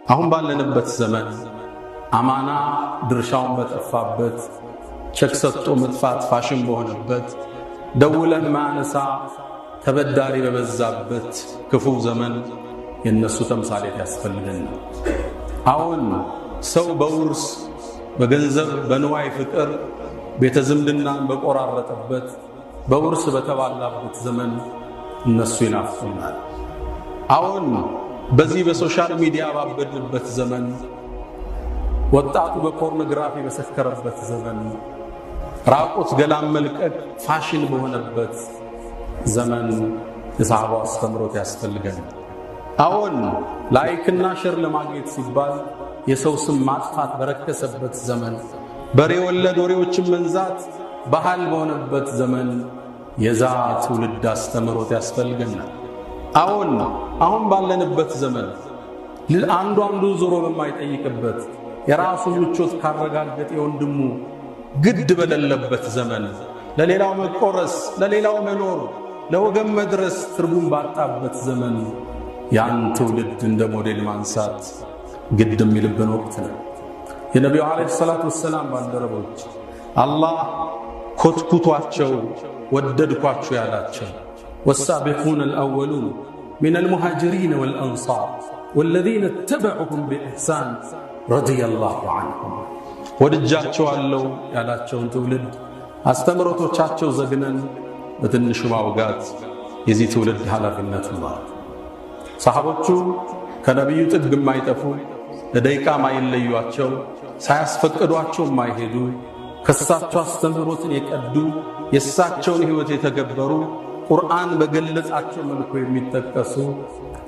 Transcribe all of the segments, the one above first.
አሁን ባለንበት ዘመን አማና ድርሻውን በጠፋበት ቸክ ሰጥቶ መጥፋት ፋሽን በሆነበት ደውለን ማነሳ ተበዳሪ በበዛበት ክፉ ዘመን የነሱ ተምሳሌት ያስፈልገናል። አሁን ሰው በውርስ በገንዘብ በንዋይ ፍቅር ቤተ ዝምድናን በቆራረጠበት በውርስ በተባላበት ዘመን እነሱ ይናፍቁናል። አሁን በዚህ በሶሻል ሚዲያ ባበድንበት ዘመን ወጣቱ በፖርኖግራፊ በሰከረበት ዘመን ራቁት ገላም መልቀቅ ፋሽን በሆነበት ዘመን የሰሃባው አስተምሮት ያስፈልገናል። አሁን ላይክና ሸር ለማግኘት ሲባል የሰው ስም ማጥፋት በረከሰበት ዘመን በሬ ወለድ ወሬዎችን መንዛት ባህል በሆነበት ዘመን የዛ ትውልድ አስተምሮት ያስፈልገናል። አሁን ባለንበት ዘመን አንዱ ዞሮ በማይጠይቅበት የራሱን ምቾት ካረጋገጠ የወንድሙ ግድ በሌለበት ዘመን ለሌላው መቆረስ ለሌላው መኖር ለወገን መድረስ ትርጉም ባጣበት ዘመን ያን ትውልድ እንደ ሞዴል ማንሳት ግድ የሚልብን ወቅት ነው። የነቢዩ ዓለይሂ ሰላቱ ወሰላም ባልደረቦች አላህ ኮትኩቷቸው ወደድኳቸው ያላቸው والسابقون الأولون من المهاجرين والأنصار والذين اتبعهم بإحسان رضي الله عنهم ወድጃቸው አለው ያላቸውን ትውልድ አስተምሮቶቻቸው ዘግነን በትንሹ ማውጋት የዚህ ትውልድ ኃላፊነት ነው። ሰሃቦቹ ከነብዩ ጥግ የማይጠፉ ለደቂቃ ማይለዩአቸው ሳያስፈቅዷቸው የማይሄዱ ከሳቸው አስተምሮትን የቀዱ የሳቸውን ሕይወት የተገበሩ ቁርአን በገለጻቸው መልኩ የሚጠቀሱ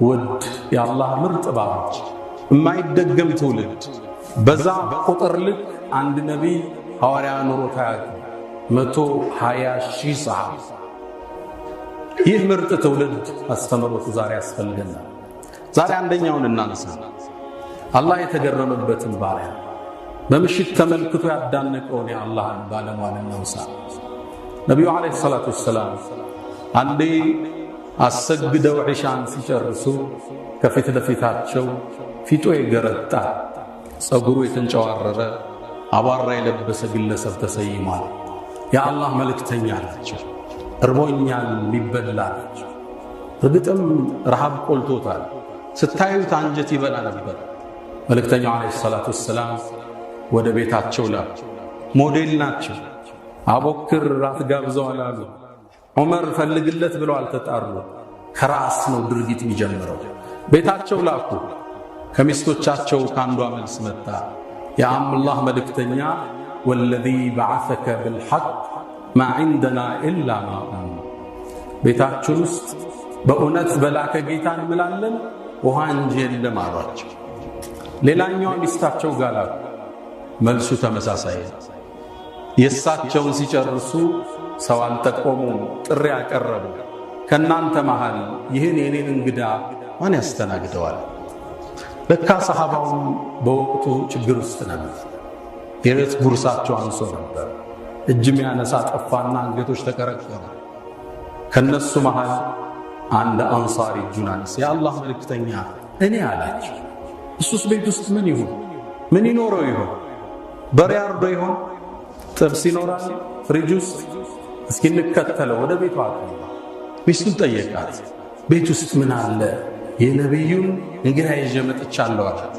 ውድ የአላህ ምርጥ ባሮች የማይደገም ትውልድ በዛ ቁጥር ልክ አንድ ነቢይ ሐዋርያ ኑሮ ታያቂ 120,000 ሰሃባ ይህ ምርጥ ትውልድ አስተምሮቱ ዛሬ ያስፈልገናል። ዛሬ አንደኛውን እናንሳ። አላህ የተገረመበትን ባሪያ በምሽት ተመልክቶ ያዳነቀውን የአላህን ባለሟል እናውሳ። ነቢዩ ዓለይሂ ሰላቱ ወሰላም አንዴ አሰግደው ዒሻን ሲጨርሱ ከፊት ለፊታቸው ፊቱ የገረጣ ጸጉሩ የተንጨዋረረ አቧራ የለበሰ ግለሰብ ተሰይሟል። የአላህ መልእክተኛ ናቸው። እርቦኛል ሊበላ ናቸው። እርግጥም ረሃብ ቆልቶታል። ስታዩት አንጀት ይበላ ነበር። መልእክተኛው ዓለይሂ ሰላቱ ወሰላም ወደ ቤታቸው ላኩ። ሞዴል ናቸው። አቡበክር ራት ጋብዘዋል አሉ። ዑመር ፈልግለት ብለው አልተጣሩ። ከራስ ነው ድርጊት የሚጀምረው። ቤታቸው ላኩ። ከሚስቶቻቸው ካንዷ መልስ መጣ። የአላህ መልእክተኛ ወለዚ በዓሰከ ብልሐቅ ማ ዒንደና ኢላ ማኡን ቤታችን ውስጥ በእውነት በላከ ጌታ እንምላለን ውሃ እንጂ የለም አሏቸው። ሌላኛዋ ሚስታቸው ጋር ላኩ። መልሱ ተመሳሳይ። የእሳቸውን ሲጨርሱ ሰው አልጠቆሙም፣ ጥሪ ያቀረቡ። ከእናንተ መሃል ይህን የኔን እንግዳ ማን ያስተናግደዋል? ለካ ሰሃባውን በወቅቱ ችግር ውስጥ ነበር። የቤት ጉርሳቸው አንሶ ነበር። እጅም ያነሳ ጠፋና አንገቶች ተቀረቀሩ። ከነሱ መሃል አንድ አንሳሪ እጁን አነሳ። የአላህ መልእክተኛ እኔ አላቸው። እሱስ ቤት ውስጥ ምን ይሁን? ምን ይኖረው ይሆን? በሬ አርዶ ይሆን? ጥብስ ይኖራል ፍሪጅ ውስጥ? እስኪ እንከተለው ወደ ቤቱ አቀና። ሚስቱን ጠየቃት። ቤት ውስጥ ምን አለ? የነብዩን እንግዳ ይዤ መጥቻለሁ አላት።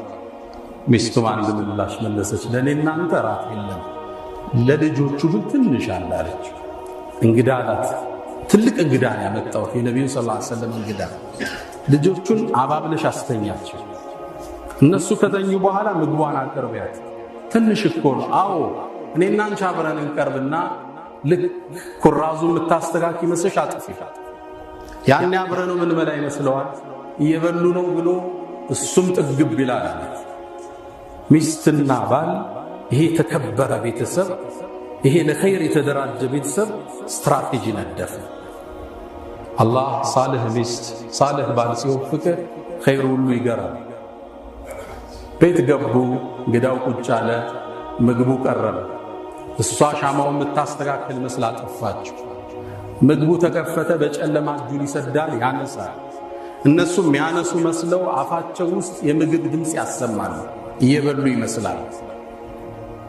ሚስቱም አንድ ምላሽ መለሰች። ለኔ እናንተ ራት የለም፣ ለልጆቹ ግን ትንሽ አለ አለች። እንግዳ አላት። ትልቅ እንግዳ ነው ያመጣው፣ የነብዩ ሰለላሁ ዐለይሂ ወሰለም እንግዳ። ልጆቹን አባብለሽ አስተኛቸው። እነሱ ከተኙ በኋላ ምግቧን አቅርቢያት። ትንሽ እኮ ነው። አዎ እኔና አንቺ አብረን እንቀርብና ልክ ኩራዙ የምታስተካክ ይመስልሽ አጥፊ። ያኔ አብረን ምን መላ ይመስለዋል? እየበሉ ነው ብሎ እሱም ጥግብ ይላል። ሚስትና ባል ይሄ ተከበረ ቤተሰብ፣ ይሄ ለኸይር የተደራጀ ቤተሰብ ስትራቴጂ ነደፈ። አላህ ሳልህ ሚስት ሳልህ ባል ሲወፍቅ ኸይር ሁሉ ይገራል። ቤት ገቡ። እንግዳው ቁጭ አለ። ምግቡ ቀረበ። እሷ ሻማውን የምታስተካክል መስላ ጠፋች። ምግቡ ተከፈተ። በጨለማ እጁን ይሰዳል፣ ያነሳል። እነሱ የሚያነሱ መስለው አፋቸው ውስጥ የምግብ ድምፅ ያሰማሉ። እየበሉ ይመስላል።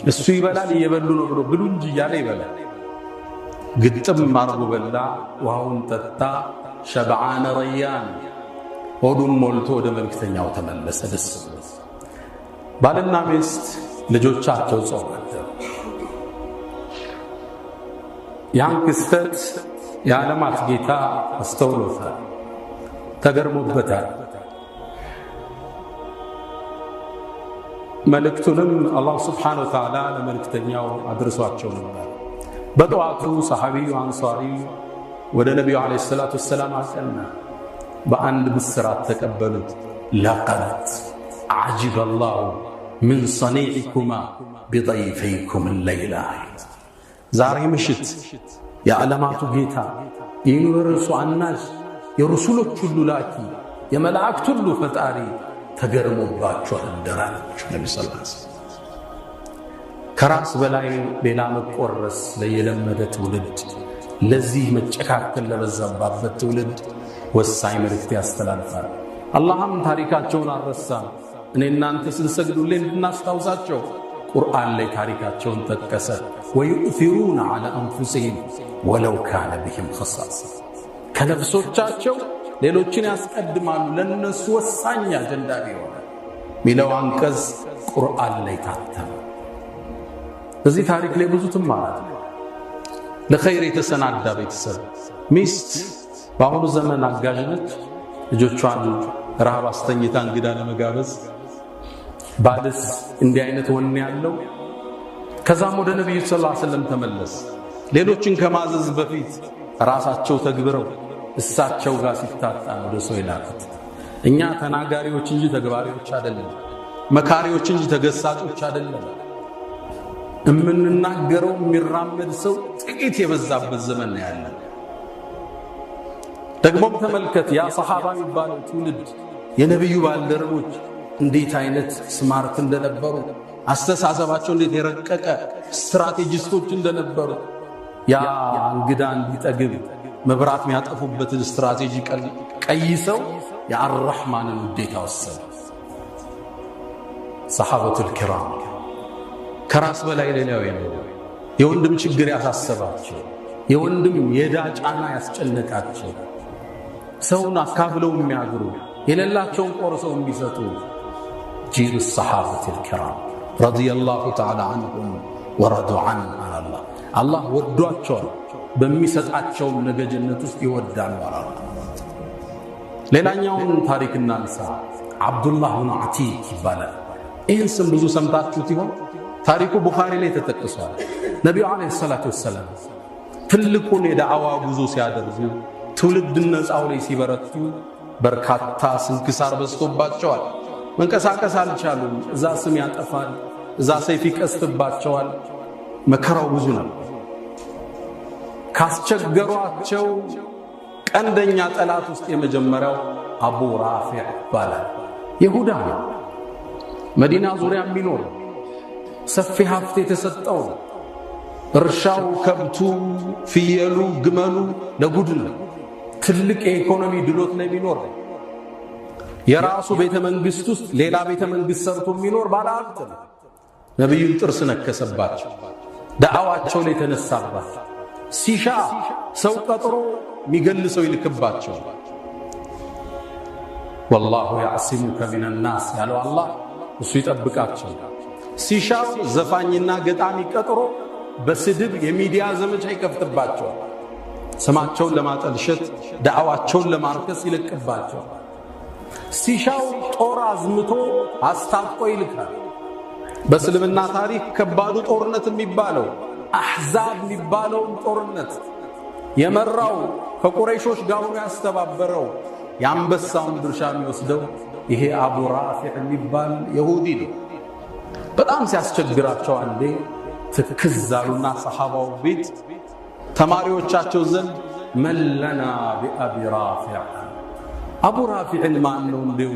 እሱ ይበላል እየበሉ ነው ብሎ ብሉ እንጂ እያለ ይበላል። ግጥም አርጎ በላ፣ ውሃውን ጠጣ። ሸብዓነ ረያን ሆዱን ሞልቶ ወደ መልክተኛው ተመለሰ ደስ ብሎ። ባልና ሚስት ልጆቻቸው ጾም አደሩ። ያን ክስተት የዓለማት ጌታ አስተውሎታል፣ ተገርሞበታል። መልእክቱንም አላህ ስብሓነሁ ወተዓላ ለመልእክተኛው አድርሷቸው ነበር። በጠዋቱ ሰሐቢዩ አንሷሪ ወደ ነቢዩ ዓለይሂ ሰላቱ ወሰላም አቀና። በአንድ ብስራት ተቀበሉት። ለቀድ ዓጅበ አላሁ ምን ሰኒዕኩማ ቢጠይፈይኩም ለይላ። ዛሬ ምሽት የዓለማቱ ጌታ የዩኒቨርሱ አናዥ የረሱሎች ሁሉ ላኪ የመላእክት ሁሉ ፈጣሪ ተገርሞባቸዋል እንደራላቸው ነቢ ሰለላሁ ዐለይሂ ወሰለም። ከራስ በላይ ሌላ መቆረስ ለየለመደ ትውልድ፣ ለዚህ መጨካከል ለበዛባበት ትውልድ ወሳኝ መልእክት ያስተላልፋል። አላህም ታሪካቸውን አልረሳም። እኔ እናንተ ስንሰግዱልን እንድናስታውሳቸው ቁርአን ላይ ታሪካቸውን ጠቀሰ። ወዩእሲሩነ ዐላ አንፉሲሂም ወለው ካነ ቢሂም ኸሳሳ። ከነፍሶቻቸው ሌሎችን ያስቀድማሉ ለነሱ ወሳኝ አጀንዳ ቢሆን ሚለው አንቀጽ ቁርአን ላይ ታተመ። በዚህ ታሪክ ላይ ብዙ ትማራለህ። ለኸይር የተሰናዳ ቤተሰብ ሚስት በአሁኑ ዘመን አጋዥ ነች። ልጆቿን ረሃብ አስተኝታ እንግዳ ለመጋበዝ ባልስ እንዲህ አይነት ወኔ ያለው። ከዛም ወደ ነቢዩ ሰለላሁ ዐለይሂ ወሰለም ተመለስ። ሌሎችን ከማዘዝ በፊት ራሳቸው ተግብረው እሳቸው ጋር ሲታጣ ወደ ሰው ይላኩት። እኛ ተናጋሪዎች እንጂ ተግባሪዎች አይደለም፣ መካሪዎች እንጂ ተገሳጮች አይደለም። እምንናገረው የሚራመድ ሰው ጥቂት የበዛበት ዘመን ነው ያለን። ደግሞም ተመልከት፣ ያ ሰሃባ የሚባለው ትውልድ የነቢዩ ባልደረቦች እንዴት አይነት ስማርት እንደነበሩ፣ አስተሳሰባቸው እንዴት የረቀቀ ስትራቴጂስቶች እንደነበሩ። ያ እንግዳ እንዲጠግብ መብራት የሚያጠፉበትን ስትራቴጂ ቀይሰው የአርረሕማንን ውዴታ ወሰዱ። ሰሓበቱል ኪራም ከራስ በላይ ሌላው የለው። የወንድም ችግር ያሳሰባቸው፣ የወንድም የዕዳ ጫና ያስጨነቃቸው፣ ሰውን አካፍለው የሚያድሩ፣ የሌላቸውን ቆርሰው የሚሰጡ ጂል ሰሓበቱል ኪራም ረዲየላሁ ተዓላ ዐንሁም ወረዱ ዐንሁ። አላህ ወዷቸዋል፣ በሚሰጣቸውም ነገ ጀነት ውስጥ ይወዳሉ። ሌላኛውን ታሪክ እናንሳ። አብዱላህ ብኑ ዓቲክ ይባላል። ይህን ስም ብዙ ሰምታችሁት ይሆን? ታሪኩ ቡኻሪ ላይ ተጠቅሷል። ነቢዩ ዓለይሂ ሰላቱ ወሰላም ትልቁን የዳዕዋ ጉዞ ሲያደርጉ፣ ትውልድ ነፃው ላይ ሲበረቱ በርካታ ስንክሳር በዝቶባቸዋል። መንቀሳቀስ አልቻሉም። እዛ ስም ያጠፋል፣ እዛ ሰይፍ ይቀስፍባቸዋል። መከራው ብዙ ነው። ካስቸገሯቸው ቀንደኛ ጠላት ውስጥ የመጀመሪያው አቡ ራፊዕ ይባላል። ይሁዳ ነው። መዲና ዙሪያ የሚኖር ሰፊ ሀብት የተሰጠው፣ እርሻው፣ ከብቱ፣ ፍየሉ፣ ግመሉ ለጉድ ነው። ትልቅ የኢኮኖሚ ድሎት ነው የሚኖር። የራሱ ቤተ መንግስት ውስጥ ሌላ ቤተ መንግስት ሰርቶ የሚኖር ባለ ሀብት ነው። ነቢዩን ጥርስ ነከሰባቸው። ዳዕዋቸው ላይ ተነሳባቸው። ሲሻ ሰው ቀጥሮ የሚገልሰው ይልክባቸው። ወላሁ ያዕሲሙከ ሚነናስ ያለው አላህ እሱ ይጠብቃቸው። ሲሻው ዘፋኝና ገጣሚ ቀጥሮ በስድብ የሚዲያ ዘመቻ ይከፍትባቸዋል። ስማቸውን ለማጠልሸት ዳዕዋቸውን ለማርከስ ይለቅባቸዋል። ሲሻው ጦር አዝምቶ አስታጥቆ ይልካል። በእስልምና ታሪክ ከባዱ ጦርነት የሚባለው አሕዛብ የሚባለው ጦርነት የመራው ከቁረይሾች ጋር ያስተባበረው የአንበሳውን ድርሻ የሚወስደው ይሄ አቡ ራፊዕ የሚባል ይሁዲ ነው። በጣም ሲያስቸግራቸው አንዴ ትክዝ አሉና ሰሓባው ቤት ተማሪዎቻቸው ዘንድ መለና ቢአቢ ራፊዕ፣ አቡ ራፊዕን ማን ነው እንዲሁ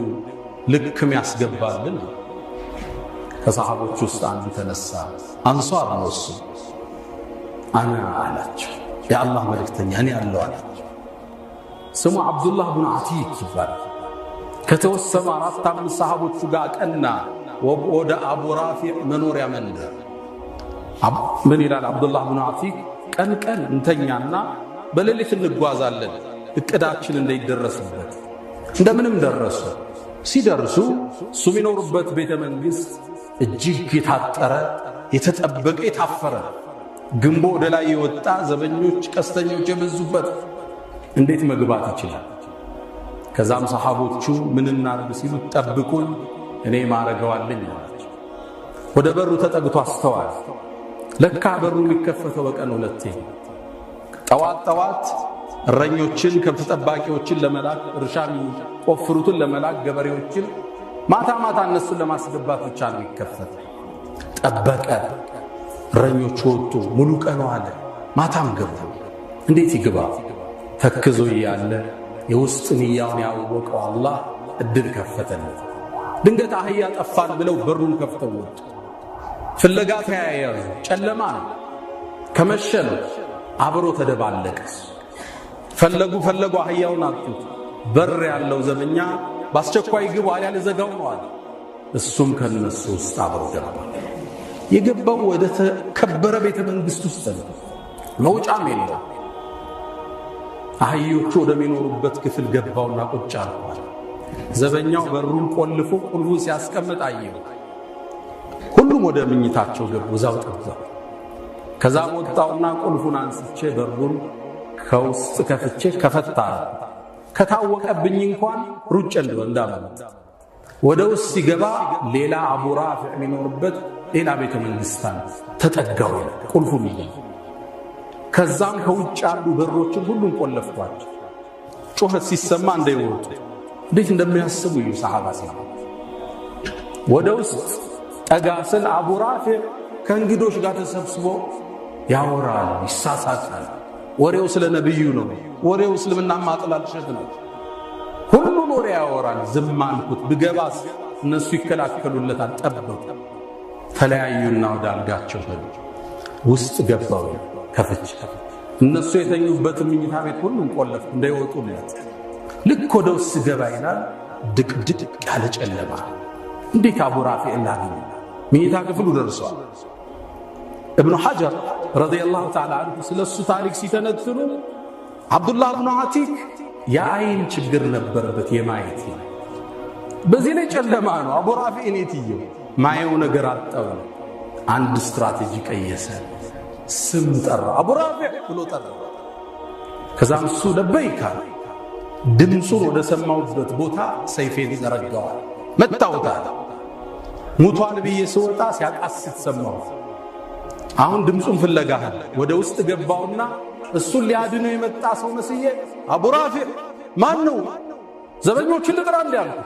ልክም ያስገባልን? ከሰሓቦች ውስጥ አንዱ ተነሳ። አንሷር ነው እሱ። አና አላቸው፣ የአላህ መልእክተኛ እኔ ያለው አላቸው። ስሙ አብዱላህ ብኑ አቲክ ይባላል። ከተወሰኑ 4-5 ሰሃቦቹ ጋር ቀና ወደ አቡ ራፊዕ መኖሪያ መንደር። ምን ይላል አብዱላህ ብኑ አቲክ? ቀን ቀን እንተኛና በሌሊት እንጓዛለን እቅዳችን እንዳይደረስበት። እንደምንም ደረሱ። ሲደርሱ እሱ የሚኖሩበት ቤተ መንግሥት እጅግ የታጠረ የተጠበቀ የታፈረ ግንቦ ወደ ላይ የወጣ ዘበኞች ቀስተኞች የበዙበት እንዴት መግባት ይችላል? ከዛም ሰሃቦቹ ምን እናርግ ሲሉ ጠብቁኝ እኔ ማረገዋለኝ አላቸው። ወደ በሩ ተጠግቶ አስተዋል። ለካ በሩ የሚከፈተው በቀን 2 ጠዋት እረኞችን ከብት ጠባቂዎችን ለመላክ እርሻ ቆፍሩትን ለመላክ ገበሬዎችን ማታ እነሱን ለማስገባት ብቻ ነው የሚከፈት። ጠበቀ። እረኞቹ ወጡ። ሙሉ ቀን ዋለ። ማታም ገቡ። እንዴት ይግባ? ተክዞ እያለ የውስጥ ንያውን ያወቀው አላህ እድል ከፈተለት። ድንገት አህያ ጠፋን ብለው በሩን ከፍተው ወጡ። ፍለጋ ተያያዙ። ጨለማ ነው። ከመሸ ነው። አብሮ ተደባለቀስ። ፈለጉ አህያውን አጡት። በር ያለው ዘበኛ በአስቸኳይ ግቡ አልያ ለዘጋው ነው አለ። እሱም ከነሱ ውስጥ አብሮ ገባ። የገባው ወደ ተከበረ ቤተ መንግሥት ውስጥ ነው። መውጫም የለም። አህዮቹ ወደሚኖሩበት ክፍል ገባውና ቁጭ አልኳል። ዘበኛው በሩን ቆልፎ ቁልፉን ሲያስቀምጥ አየው። ሁሉም ወደ ምኝታቸው ገቡ። እዛው ጠብቀው። ከዛም ወጣውና ቁልፉን አንስቼ በሩን ከውስጥ ከፍቼ ከፈታ ከታወቀብኝ እንኳን ሩጭ እንዳመለጥ ወደ ውስጥ ሲገባ ሌላ አቡ ራፊዕ የሚኖርበት ሌላ ቤተ መንግሥታን ተጠጋው። ቁልፉን ይዘው ከዛም ከውጭ ያሉ በሮችን ሁሉም ቆለፍኳቸው። ጩኸት ሲሰማ እንዳይወጡ እንዴት እንደሚያስቡ እዩ ሰሃባ ሲሆን ወደ ውስጥ ጠጋ ስል አቡ ራፊዕ ከእንግዶች ጋር ተሰብስቦ ያወራል፣ ይሳሳቃል። ወሬው ስለ ነብዩ ነው። ወሬው እስልምና ማጥላልሸት ነው። ሁሉን ወሬ ያወራል። ዝም አልኩት። ብገባስ እነሱ ይከላከሉለታል። ጠበቁ። ተለያዩና ወደ አልጋቸው ሄዱ። ውስጥ ገባው ከፍቼ እነሱ የተኙበት ምኝታ ቤት ሁሉም ቆለፍኩ እንዳይወጡ ነው። ልክ ወደ ውስጥ ገባ ይላል ድቅድቅ ያለ ጨለማ። እንዴት አቡ ራፊዕ እንዳገኘ ምኝታ ክፍሉ ደርሷል። ኢብኑ ሐጀር ረዲየላሁ ተዓላ ዐንሁ ስለሱ ታሪክ ሲተነትኑ አብዱላህ ብኑ አቲክ የአይን ችግር ነበረበት፣ የማየት በዚህ ላይ ጨለማ ነው። አቡ ራፊዕ እኔትየው ማየው ነገር አጣው። አንድ ስትራቴጂ ቀየሰ። ስም ጠራ። አቡ ራፊዕ ብሎ ጠራ። ከዛም እሱ ለበይካ ድምፁን ወደ ሰማውበት ቦታ ሰይፌን ዘረጋዋል። መታውታል። ሙቷል ብዬ ስወጣ ሲያቃስት ሰማው። አሁን ድምፁን ፍለጋህ ወደ ውስጥ ገባውና እሱን ሊያድነው የመጣ ሰው መስዬ አቡ ራፊዕ ማን ነው? ዘበኞችን ልጥራ እንዲያልኩ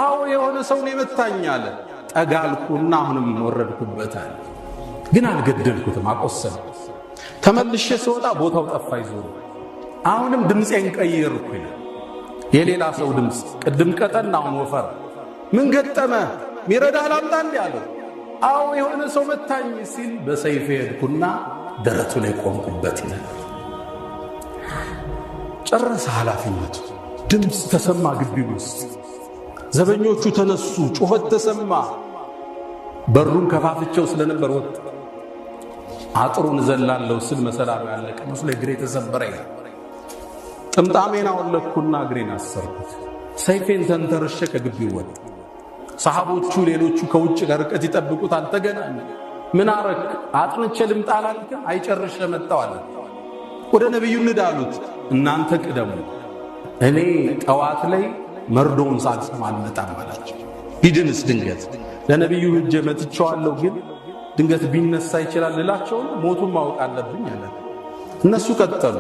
አዎ የሆነ ሰው ነው የመታኝ አለ። ጠጋልኩና አሁንም ወረድኩበታል። ግን አልገደልኩትም፣ አቆሰልኩ። ተመልሼ ስወጣ ቦታው ጠፋ ይዞ አሁንም ድምፄን ቀየርኩ። የሌላ ሰው ድምፅ ቅድም ቀጠና አሁን ወፈር። ምን ገጠመ? ሚረዳህ ላምጣ እንዴ አለው። አዎ የሆነ ሰው መታኝ ሲል በሰይፍ ሄድኩና ደረቱ ላይ ቆምኩበት ይላል። ጨረሰ ኃላፊነቱ። ድምፅ ተሰማ ግቢ ውስጥ። ዘበኞቹ ተነሱ፣ ጩኸት ተሰማ። በሩን ከፋፍቸው ስለነበር ወጣ። አጥሩን ዘላለው ስል መሰላሉ ያለቀ መስሎ እግሬ ተሰበረ ይላል። ጥምጣሜን አወለኩና እግሬን አሰርኩት። ሰይፌን ተንተርሼ ከግቢው ወጣ። ሰሃቦቹ ሌሎቹ ከውጭ ርቀት ይጠብቁት አልተገናኙ። ምን አረክ? አጥንቼ ልምጣ አላልክም? አይጨርሼ መጣሁ አለ። ወደ ነብዩ እንዳሉት እናንተ ቅደሙ፣ እኔ ጠዋት ላይ መርዶውን ሳልሰማ አልመጣም አላቸው። ሂድንስ ድንገት ለነብዩ ሂጄ መጥቼዋለሁ፣ ግን ድንገት ቢነሳ ይችላል ልላቸው ሞቱን ማወቅ አለብኝ አለ። እነሱ ቀጠሉ።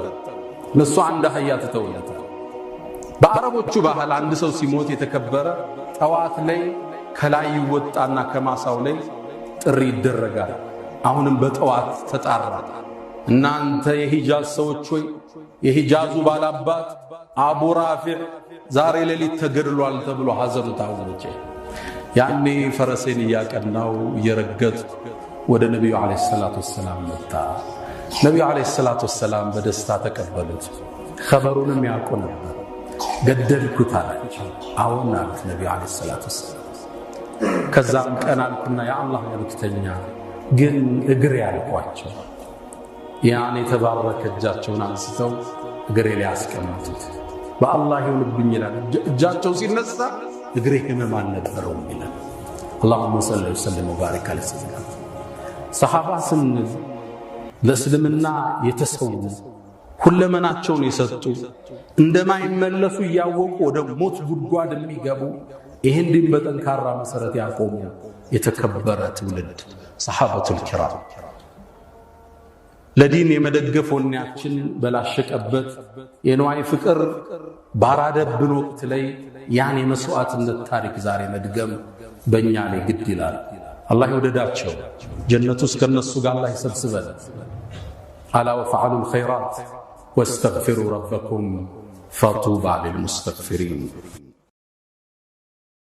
እነሱ አንድ አህያ ትተውለታል። በአረቦቹ ባህል አንድ ሰው ሲሞት የተከበረ ጠዋት ላይ ከላይ ይወጣና ከማሳው ላይ ጥሪ ይደረጋል። አሁንም በጠዋት ተጣራ። እናንተ የሂጃዝ ሰዎች ሆይ የሂጃዙ ባላባት አቡ ራፊዕ ዛሬ ሌሊት ተገድሏል ተብሎ ሐዘኑ ታወጀ። ያኔ ፈረሴን እያቀናው እየረገጥኩ ወደ ነብዩ አለይሂ ሰላቱ ወሰላም መጣ። ነብዩ አለይሂ ሰላቱ ወሰላም በደስታ ተቀበሉት። ኸበሩንም ያውቁ ነበር። ገደልኩት አላቸው። አዎን አሉት ነቢዩ ዓለይሂ ሰላቱ ወሰላም። ከዛም ቀን አልኩና የአላህ መልእክተኛ ግን እግሬ ያልኳቸው ያን የተባረከ እጃቸውን አንስተው እግሬ ላይ ያስቀመጡት። በአላህ ይሁንብኝ ይላል። እጃቸው ሲነሳ እግሬ ህመም አልነበረውም ይላል። اللهم صل وسلم وبارك على سيدنا ሰሃባ ስንል ለእስልምና የተሰው ሁለመናቸውን የሰጡ እንደማይመለሱ ያወቁ ወደ ሞት ጉድጓድ የሚገቡ ይህን ዲን በጠንካራ መሰረት ያቆሙ የተከበረ ትውልድ ሰሃበቱል ኪራም ለዲን የመደገፍ ወኔያችን በላሸቀበት የነዋይ ፍቅር ባራደብን ወቅት ላይ ያን የመስዋዕትነት ታሪክ ዛሬ መድገም በእኛ ላይ ግድ ይላል። አላህ ይወደዳቸው፣ ጀነት ውስጥ ከነሱ ጋር አላህ ይሰብስበን። አላ ወፈዐሉል ኸይራት ወስተግፊሩ ረበኩም ፈጡባ ሊልሙስተግፊሪን።